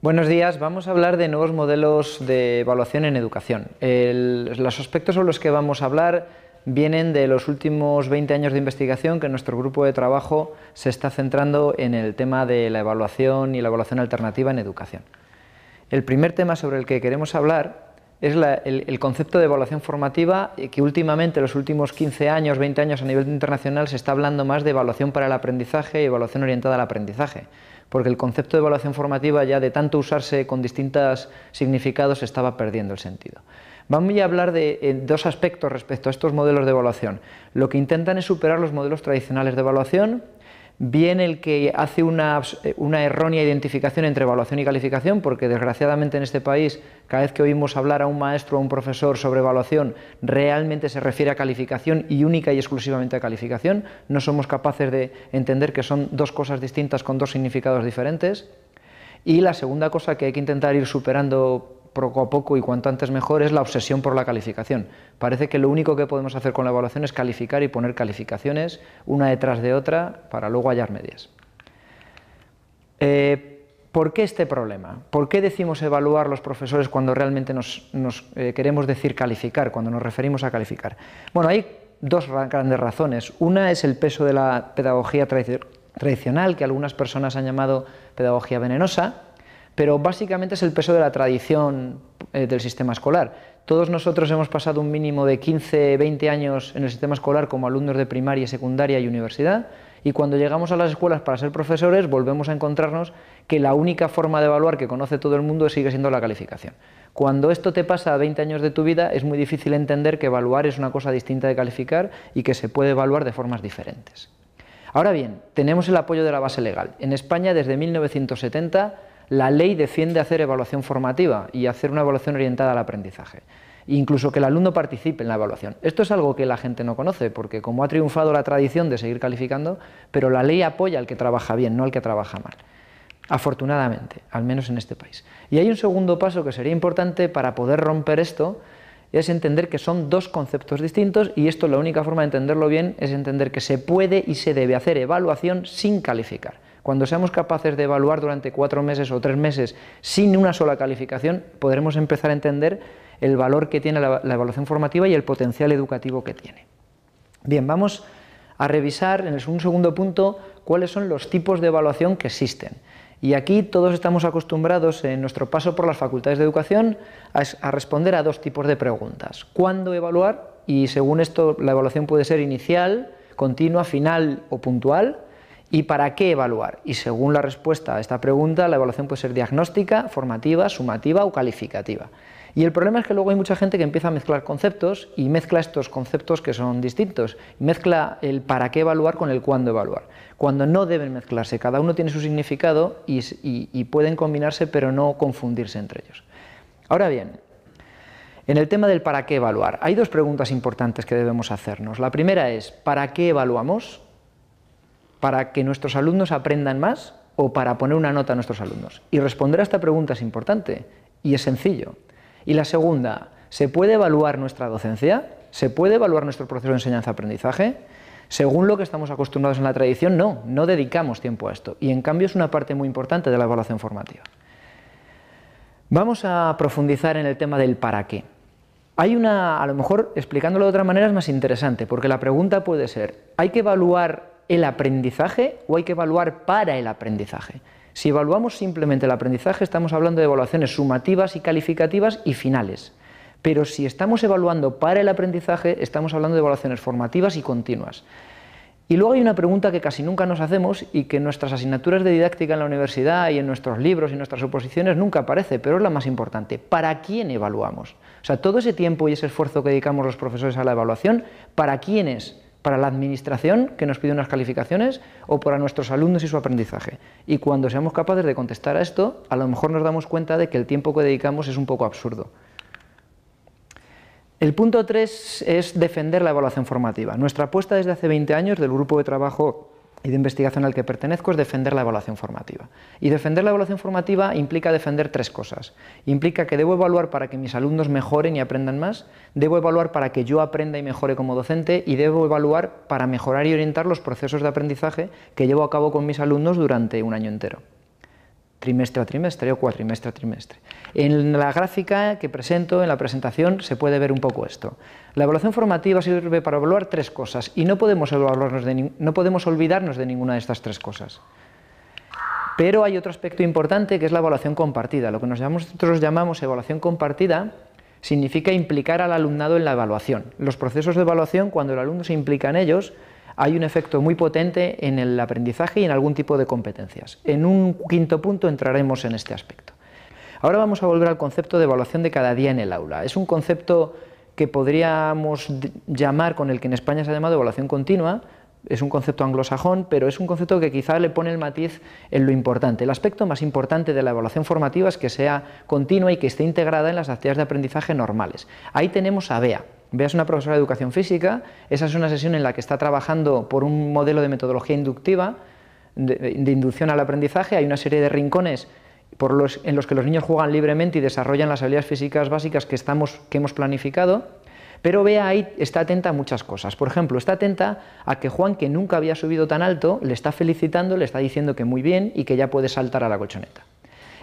Buenos días, vamos a hablar de nuevos modelos de evaluación en educación. Los aspectos sobre los que vamos a hablar vienen de los últimos 20 años de investigación que nuestro grupo de trabajo se está centrando en el tema de la evaluación y la evaluación alternativa en educación. El primer tema sobre el que queremos hablar es el concepto de evaluación formativa, que últimamente, en los últimos 15 años, 20 años a nivel internacional, se está hablando más de evaluación para el aprendizaje y evaluación orientada al aprendizaje, porque el concepto de evaluación formativa, ya de tanto usarse con distintos significados, estaba perdiendo el sentido. Vamos a hablar de dos aspectos respecto a estos modelos de evaluación. Lo que intentan es superar los modelos tradicionales de evaluación, bien el que hace una errónea identificación entre evaluación y calificación, porque desgraciadamente en este país, cada vez que oímos hablar a un maestro o a un profesor sobre evaluación, realmente se refiere a calificación y única y exclusivamente a calificación. No somos capaces de entender que son dos cosas distintas con dos significados diferentes. Y la segunda cosa que hay que intentar ir superando poco a poco y cuanto antes mejor es la obsesión por la calificación. Parece que lo único que podemos hacer con la evaluación es calificar y poner calificaciones una detrás de otra para luego hallar medias. ¿Por qué este problema? ¿Por qué decimos evaluar los profesores cuando realmente queremos decir calificar, cuando nos referimos a calificar? Bueno, hay dos grandes razones. Una es el peso de la pedagogía tradicional, que algunas personas han llamado pedagogía venenosa, pero básicamente es el peso de la tradición del sistema escolar. Todos nosotros hemos pasado un mínimo de 15, 20 años en el sistema escolar como alumnos de primaria, secundaria y universidad, y cuando llegamos a las escuelas para ser profesores volvemos a encontrarnos que la única forma de evaluar que conoce todo el mundo sigue siendo la calificación. Cuando esto te pasa a 20 años de tu vida es muy difícil entender que evaluar es una cosa distinta de calificar y que se puede evaluar de formas diferentes. Ahora bien, tenemos el apoyo de la base legal. En España, desde 1970, la ley defiende hacer evaluación formativa y hacer una evaluación orientada al aprendizaje, incluso que el alumno participe en la evaluación. Esto es algo que la gente no conoce, porque como ha triunfado la tradición de seguir calificando, pero la ley apoya al que trabaja bien, no al que trabaja mal. Afortunadamente, al menos en este país. Y hay un segundo paso que sería importante para poder romper esto, es entender que son dos conceptos distintos, y esto la única forma de entenderlo bien es entender que se puede y se debe hacer evaluación sin calificar. Cuando seamos capaces de evaluar durante 4 meses o 3 meses sin una sola calificación, podremos empezar a entender el valor que tiene la evaluación formativa y el potencial educativo que tiene. Bien, vamos a revisar en un segundo punto cuáles son los tipos de evaluación que existen. Y aquí todos estamos acostumbrados en nuestro paso por las facultades de educación a responder a dos tipos de preguntas. ¿Cuándo evaluar? Y según esto la evaluación puede ser inicial, continua, final o puntual. ¿Y para qué evaluar? Y según la respuesta a esta pregunta, la evaluación puede ser diagnóstica, formativa, sumativa o calificativa. Y el problema es que luego hay mucha gente que empieza a mezclar conceptos y mezcla estos conceptos que son distintos. Mezcla el para qué evaluar con el cuándo evaluar, cuando no deben mezclarse. Cada uno tiene su significado y pueden combinarse, pero no confundirse entre ellos. Ahora bien, en el tema del para qué evaluar, hay dos preguntas importantes que debemos hacernos. La primera es, ¿para qué evaluamos? ¿Para que nuestros alumnos aprendan más o para poner una nota a nuestros alumnos? Y responder a esta pregunta es importante y es sencillo. Y la segunda, ¿se puede evaluar nuestra docencia? ¿Se puede evaluar nuestro proceso de enseñanza-aprendizaje? Según lo que estamos acostumbrados en la tradición, no dedicamos tiempo a esto. Y en cambio es una parte muy importante de la evaluación formativa. Vamos a profundizar en el tema del para qué. A lo mejor explicándolo de otra manera es más interesante, porque la pregunta puede ser, ¿hay que evaluar el aprendizaje o hay que evaluar para el aprendizaje? Si evaluamos simplemente el aprendizaje, estamos hablando de evaluaciones sumativas y calificativas y finales. Pero si estamos evaluando para el aprendizaje, estamos hablando de evaluaciones formativas y continuas. Y luego hay una pregunta que casi nunca nos hacemos y que en nuestras asignaturas de didáctica en la universidad y en nuestros libros y nuestras oposiciones nunca aparece, pero es la más importante. ¿Para quién evaluamos? O sea, todo ese tiempo y ese esfuerzo que dedicamos los profesores a la evaluación, ¿para quién es? ¿Para la administración, que nos pide unas calificaciones, o para nuestros alumnos y su aprendizaje? Y cuando seamos capaces de contestar a esto, a lo mejor nos damos cuenta de que el tiempo que dedicamos es un poco absurdo. El punto 3 es defender la evaluación formativa. Nuestra apuesta desde hace 20 años del grupo de trabajo y de investigación al que pertenezco es defender la evaluación formativa. Y defender la evaluación formativa implica defender tres cosas. Implica que debo evaluar para que mis alumnos mejoren y aprendan más, debo evaluar para que yo aprenda y mejore como docente y debo evaluar para mejorar y orientar los procesos de aprendizaje que llevo a cabo con mis alumnos durante un año entero. trimestre a trimestre o cuatrimestre a trimestre. En la gráfica que presento, en la presentación, se puede ver un poco esto. La evaluación formativa sirve para evaluar tres cosas y no podemos olvidarnos de ninguna de estas tres cosas. Pero hay otro aspecto importante que es la evaluación compartida. Lo que nosotros llamamos evaluación compartida significa implicar al alumnado en la evaluación. Los procesos de evaluación, cuando el alumno se implica en ellos, hay un efecto muy potente en el aprendizaje y en algún tipo de competencias. En un quinto punto entraremos en este aspecto. Ahora vamos a volver al concepto de evaluación de cada día en el aula. Es un concepto que podríamos llamar, con el que en España se ha llamado evaluación continua. Es un concepto anglosajón, pero es un concepto que quizá le pone el matiz en lo importante. El aspecto más importante de la evaluación formativa es que sea continua y que esté integrada en las actividades de aprendizaje normales. Ahí tenemos a Bea. Bea es una profesora de educación física. Esa es una sesión en la que está trabajando por un modelo de metodología inductiva, de inducción al aprendizaje. Hay una serie de rincones en los que los niños juegan libremente y desarrollan las habilidades físicas básicas que hemos planificado. Pero Bea ahí está atenta a muchas cosas. Por ejemplo, está atenta a que Juan, que nunca había subido tan alto, le está felicitando, le está diciendo que muy bien y que ya puede saltar a la colchoneta.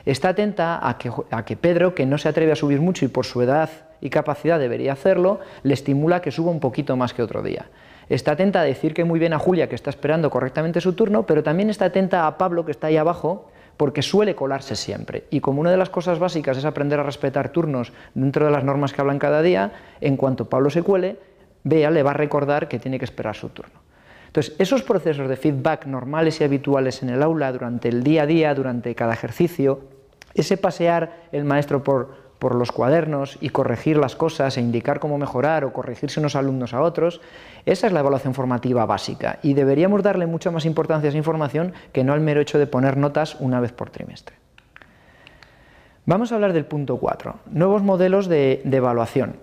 Está atenta a que Pedro, que no se atreve a subir mucho y por su edad y capacidad debería hacerlo, le estimula a que suba un poquito más que otro día. Está atenta a decir que muy bien a Julia, que está esperando correctamente su turno, pero también está atenta a Pablo, que está ahí abajo, porque suele colarse siempre. Y como una de las cosas básicas es aprender a respetar turnos dentro de las normas que hablan cada día, en cuanto Pablo se cuele, Bea le va a recordar que tiene que esperar su turno. Entonces, esos procesos de feedback normales y habituales en el aula, durante el día a día, durante cada ejercicio, ese pasear el maestro por los cuadernos y corregir las cosas e indicar cómo mejorar o corregirse unos alumnos a otros, esa es la evaluación formativa básica y deberíamos darle mucha más importancia a esa información que no al mero hecho de poner notas una vez por trimestre. Vamos a hablar del punto 4, nuevos modelos de evaluación.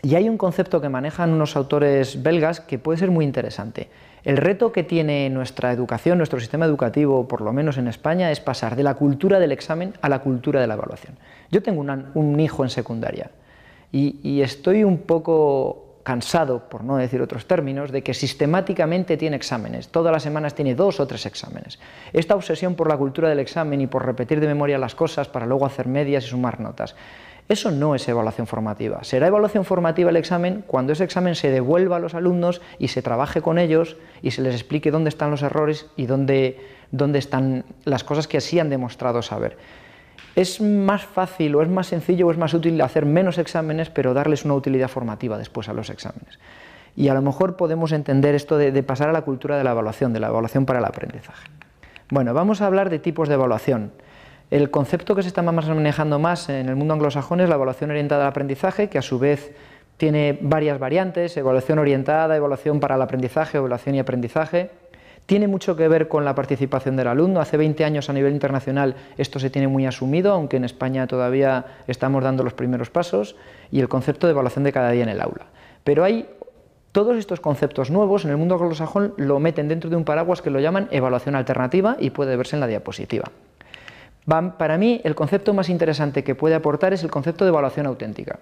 Y hay un concepto que manejan unos autores belgas que puede ser muy interesante. El reto que tiene nuestra educación, nuestro sistema educativo, por lo menos en España, es pasar de la cultura del examen a la cultura de la evaluación. Yo tengo un hijo en secundaria y estoy un poco cansado, por no decir otros términos, de que sistemáticamente tiene exámenes. Todas las semanas tiene 2 o 3 exámenes. Esta obsesión por la cultura del examen y por repetir de memoria las cosas para luego hacer medias y sumar notas. Eso no es evaluación formativa. Será evaluación formativa el examen cuando ese examen se devuelva a los alumnos y se trabaje con ellos y se les explique dónde están los errores y dónde están las cosas que sí han demostrado saber. Es más fácil o es más sencillo o es más útil hacer menos exámenes pero darles una utilidad formativa después a los exámenes. Y a lo mejor podemos entender esto de pasar a la cultura de la evaluación para el aprendizaje. Bueno, vamos a hablar de tipos de evaluación. El concepto que se está manejando más en el mundo anglosajón es la evaluación orientada al aprendizaje, que a su vez tiene varias variantes: evaluación orientada, evaluación para el aprendizaje, evaluación y aprendizaje. Tiene mucho que ver con la participación del alumno. Hace 20 años a nivel internacional esto se tiene muy asumido, aunque en España todavía estamos dando los primeros pasos, y el concepto de evaluación de cada día en el aula. Pero todos estos conceptos nuevos en el mundo anglosajón lo meten dentro de un paraguas que lo llaman evaluación alternativa y puede verse en la diapositiva. Para mí, el concepto más interesante que puede aportar es el concepto de evaluación auténtica.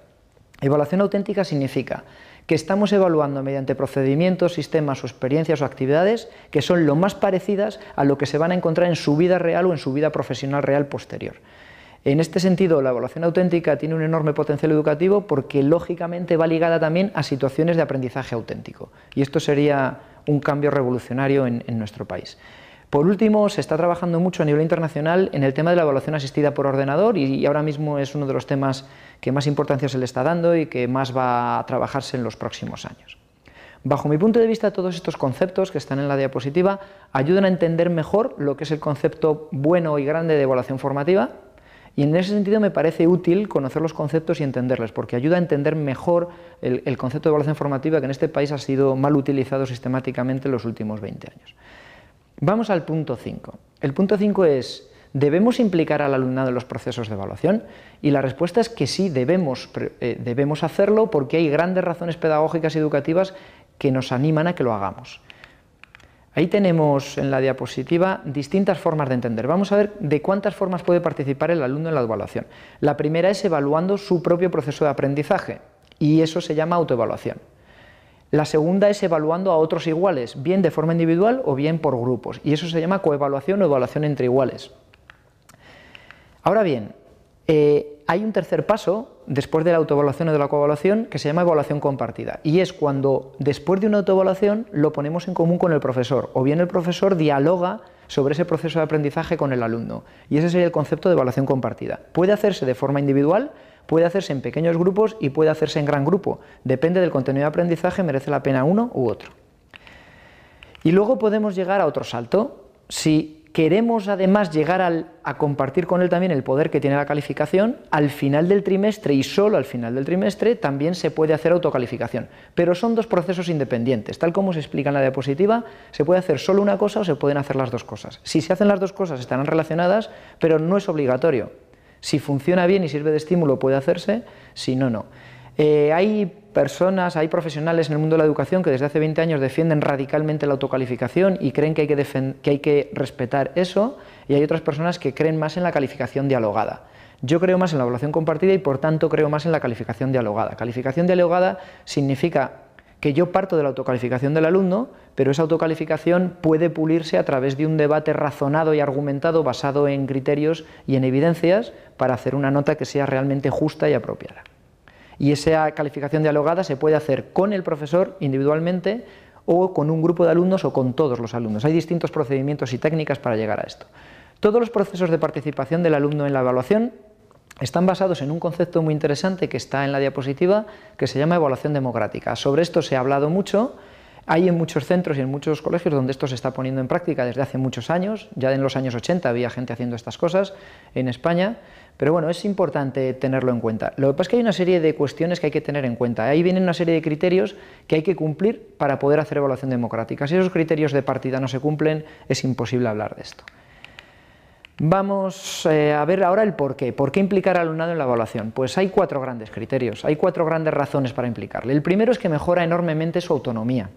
Evaluación auténtica significa que estamos evaluando mediante procedimientos, sistemas o experiencias o actividades que son lo más parecidas a lo que se van a encontrar en su vida real o en su vida profesional real posterior. En este sentido, la evaluación auténtica tiene un enorme potencial educativo porque lógicamente va ligada también a situaciones de aprendizaje auténtico. Y esto sería un cambio revolucionario en nuestro país. Por último, se está trabajando mucho a nivel internacional en el tema de la evaluación asistida por ordenador y ahora mismo es uno de los temas que más importancia se le está dando y que más va a trabajarse en los próximos años. Bajo mi punto de vista, todos estos conceptos que están en la diapositiva ayudan a entender mejor lo que es el concepto bueno y grande de evaluación formativa, y en ese sentido me parece útil conocer los conceptos y entenderlos, porque ayuda a entender mejor el concepto de evaluación formativa que en este país ha sido mal utilizado sistemáticamente en los últimos 20 años. Vamos al punto 5. El punto 5 es: ¿debemos implicar al alumnado en los procesos de evaluación? Y la respuesta es que sí, debemos hacerlo porque hay grandes razones pedagógicas y educativas que nos animan a que lo hagamos. Ahí tenemos en la diapositiva distintas formas de entender. Vamos a ver de cuántas formas puede participar el alumno en la evaluación. La primera es evaluando su propio proceso de aprendizaje y eso se llama autoevaluación. La segunda es evaluando a otros iguales, bien de forma individual o bien por grupos, y eso se llama coevaluación o evaluación entre iguales. Ahora bien, hay un tercer paso, después de la autoevaluación o de la coevaluación, que se llama evaluación compartida, y es cuando después de una autoevaluación lo ponemos en común con el profesor, o bien el profesor dialoga sobre ese proceso de aprendizaje con el alumno, y ese sería el concepto de evaluación compartida. Puede hacerse de forma individual, puede hacerse en pequeños grupos y puede hacerse en gran grupo, depende del contenido de aprendizaje, merece la pena uno u otro. Y luego podemos llegar a otro salto. Si queremos además llegar a compartir con él también el poder que tiene la calificación, al final del trimestre y solo al final del trimestre también se puede hacer autocalificación, pero son dos procesos independientes, tal como se explica en la diapositiva, se puede hacer solo una cosa o se pueden hacer las dos cosas. Si se hacen las dos cosas estarán relacionadas, pero no es obligatorio. Si funciona bien y sirve de estímulo puede hacerse, si no, no. Hay personas, hay profesionales en el mundo de la educación que desde hace 20 años defienden radicalmente la autocalificación y creen que hay que respetar eso, y hay otras personas que creen más en la calificación dialogada. Yo creo más en la evaluación compartida y por tanto creo más en la calificación dialogada. Calificación dialogada significa que yo parto de la autocalificación del alumno, pero esa autocalificación puede pulirse a través de un debate razonado y argumentado basado en criterios y en evidencias para hacer una nota que sea realmente justa y apropiada. Y esa calificación dialogada se puede hacer con el profesor individualmente o con un grupo de alumnos o con todos los alumnos. Hay distintos procedimientos y técnicas para llegar a esto. Todos los procesos de participación del alumno en la evaluación están basados en un concepto muy interesante que está en la diapositiva, que se llama evaluación democrática. Sobre esto se ha hablado mucho. Hay en muchos centros y en muchos colegios donde esto se está poniendo en práctica desde hace muchos años. Ya en los años 80 había gente haciendo estas cosas en España, pero bueno, es importante tenerlo en cuenta. Lo que pasa es que hay una serie de cuestiones que hay que tener en cuenta. Ahí vienen una serie de criterios que hay que cumplir para poder hacer evaluación democrática. Si esos criterios de partida no se cumplen, es imposible hablar de esto. Vamos a ver ahora el por qué. ¿Por qué implicar al alumnado en la evaluación? Pues hay 4 grandes criterios, hay 4 grandes razones para implicarle. El primero es que mejora enormemente su autonomía.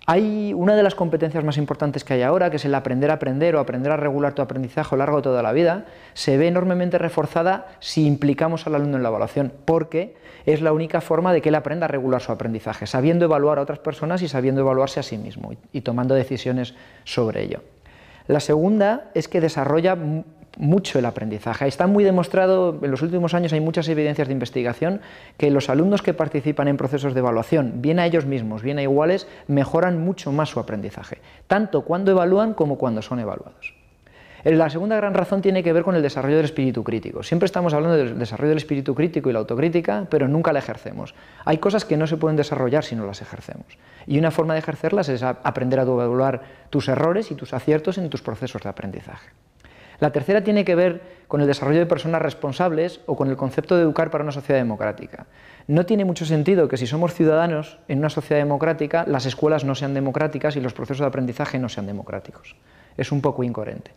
Hay una de las competencias más importantes que hay ahora, que es el aprender a aprender o aprender a regular tu aprendizaje a lo largo de toda la vida, se ve enormemente reforzada si implicamos al alumno en la evaluación, porque es la única forma de que él aprenda a regular su aprendizaje, sabiendo evaluar a otras personas y sabiendo evaluarse a sí mismo y tomando decisiones sobre ello. La segunda es que desarrolla mucho el aprendizaje. Está muy demostrado, en los últimos años hay muchas evidencias de investigación, que los alumnos que participan en procesos de evaluación, bien a ellos mismos, bien a iguales, mejoran mucho más su aprendizaje, tanto cuando evalúan como cuando son evaluados. La segunda gran razón tiene que ver con el desarrollo del espíritu crítico. Siempre estamos hablando del desarrollo del espíritu crítico y la autocrítica, pero nunca la ejercemos. Hay cosas que no se pueden desarrollar si no las ejercemos. Y una forma de ejercerlas es aprender a evaluar tus errores y tus aciertos en tus procesos de aprendizaje. La tercera tiene que ver con el desarrollo de personas responsables o con el concepto de educar para una sociedad democrática. No tiene mucho sentido que si somos ciudadanos en una sociedad democrática, las escuelas no sean democráticas y los procesos de aprendizaje no sean democráticos. Es un poco incoherente.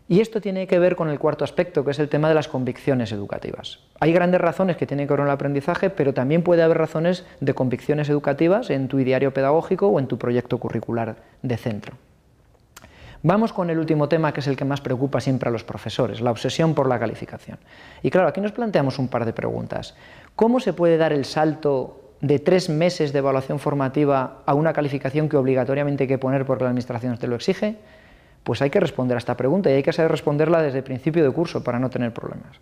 Y esto tiene que ver con el cuarto aspecto, que es el tema de las convicciones educativas. Hay grandes razones que tienen que ver con el aprendizaje, pero también puede haber razones de convicciones educativas en tu ideario pedagógico o en tu proyecto curricular de centro. Vamos con el último tema, que es el que más preocupa siempre a los profesores, la obsesión por la calificación. Y claro, aquí nos planteamos un par de preguntas. ¿Cómo se puede dar el salto de 3 meses de evaluación formativa a una calificación que obligatoriamente hay que poner porque la administración te lo exige? Pues hay que responder a esta pregunta y hay que saber responderla desde el principio de curso para no tener problemas.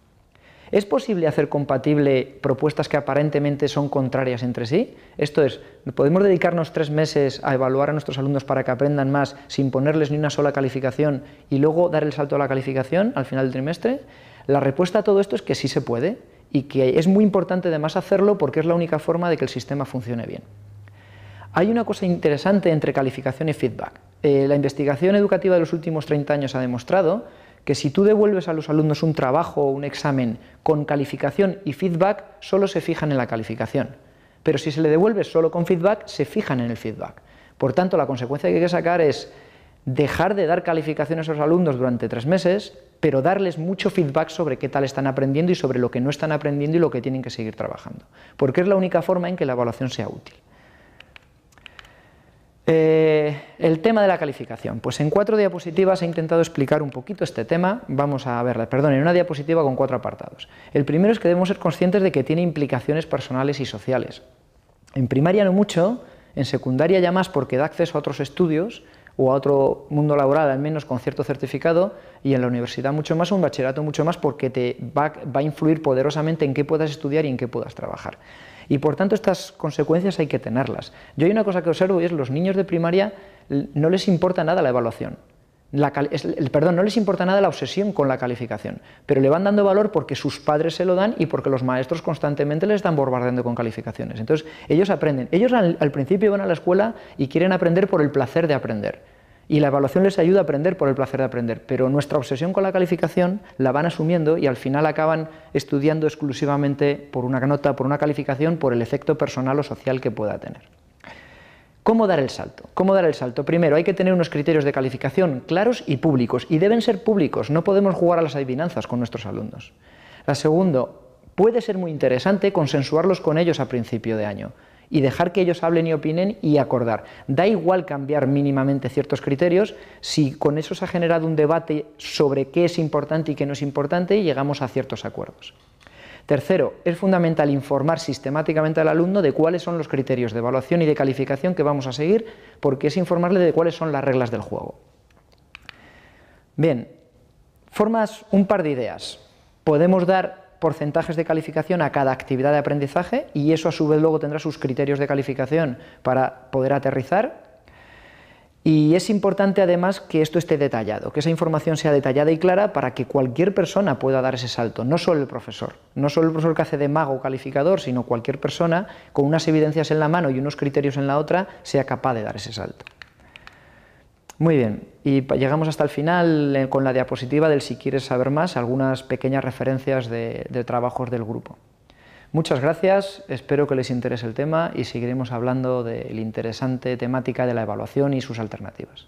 ¿Es posible hacer compatible propuestas que aparentemente son contrarias entre sí? Esto es, ¿podemos dedicarnos 3 meses a evaluar a nuestros alumnos para que aprendan más sin ponerles ni una sola calificación y luego dar el salto a la calificación al final del trimestre? La respuesta a todo esto es que sí se puede y que es muy importante además hacerlo porque es la única forma de que el sistema funcione bien. Hay una cosa interesante entre calificación y feedback. La investigación educativa de los últimos 30 años ha demostrado que si tú devuelves a los alumnos un trabajo o un examen con calificación y feedback, solo se fijan en la calificación. Pero si se le devuelve solo con feedback, se fijan en el feedback. Por tanto, la consecuencia que hay que sacar es dejar de dar calificaciones a los alumnos durante 3 meses, pero darles mucho feedback sobre qué tal están aprendiendo y sobre lo que no están aprendiendo y lo que tienen que seguir trabajando. Porque es la única forma en que la evaluación sea útil. El tema de la calificación. Pues en 4 diapositivas he intentado explicar un poquito este tema. Vamos a verla, perdón, en una diapositiva con 4 apartados. El primero es que debemos ser conscientes de que tiene implicaciones personales y sociales. En primaria no mucho, en secundaria ya más porque da acceso a otros estudios, o a otro mundo laboral, al menos con cierto certificado, y en la universidad mucho más, o un bachillerato mucho más, porque te va a influir poderosamente en qué puedas estudiar y en qué puedas trabajar. Y por tanto estas consecuencias hay que tenerlas. Yo hay una cosa que observo y es los niños de primaria no les importa nada la evaluación. No les importa nada la obsesión con la calificación, pero le van dando valor porque sus padres se lo dan y porque los maestros constantemente les están bombardeando con calificaciones. Entonces, ellos aprenden. Ellos al principio van a la escuela y quieren aprender por el placer de aprender. Y la evaluación les ayuda a aprender por el placer de aprender, pero nuestra obsesión con la calificación la van asumiendo y al final acaban estudiando exclusivamente por una nota, por una calificación, por el efecto personal o social que pueda tener. ¿Cómo dar el salto? ¿Cómo dar el salto? Primero, hay que tener unos criterios de calificación claros y públicos, y deben ser públicos, no podemos jugar a las adivinanzas con nuestros alumnos. La segunda, puede ser muy interesante consensuarlos con ellos a principio de año y dejar que ellos hablen y opinen y acordar. Da igual cambiar mínimamente ciertos criterios si con eso se ha generado un debate sobre qué es importante y qué no es importante y llegamos a ciertos acuerdos. Tercero, es fundamental informar sistemáticamente al alumno de cuáles son los criterios de evaluación y de calificación que vamos a seguir, porque es informarle de cuáles son las reglas del juego. Bien, formas un par de ideas. Podemos dar porcentajes de calificación a cada actividad de aprendizaje y eso a su vez luego tendrá sus criterios de calificación para poder aterrizar. Y es importante además que esto esté detallado, que esa información sea detallada y clara para que cualquier persona pueda dar ese salto, no solo el profesor que hace de mago calificador, sino cualquier persona con unas evidencias en la mano y unos criterios en la otra sea capaz de dar ese salto. Muy bien, y llegamos hasta el final con la diapositiva del si quieres saber más, algunas pequeñas referencias de trabajos del grupo. Muchas gracias, espero que les interese el tema y seguiremos hablando de la interesante temática de la evaluación y sus alternativas.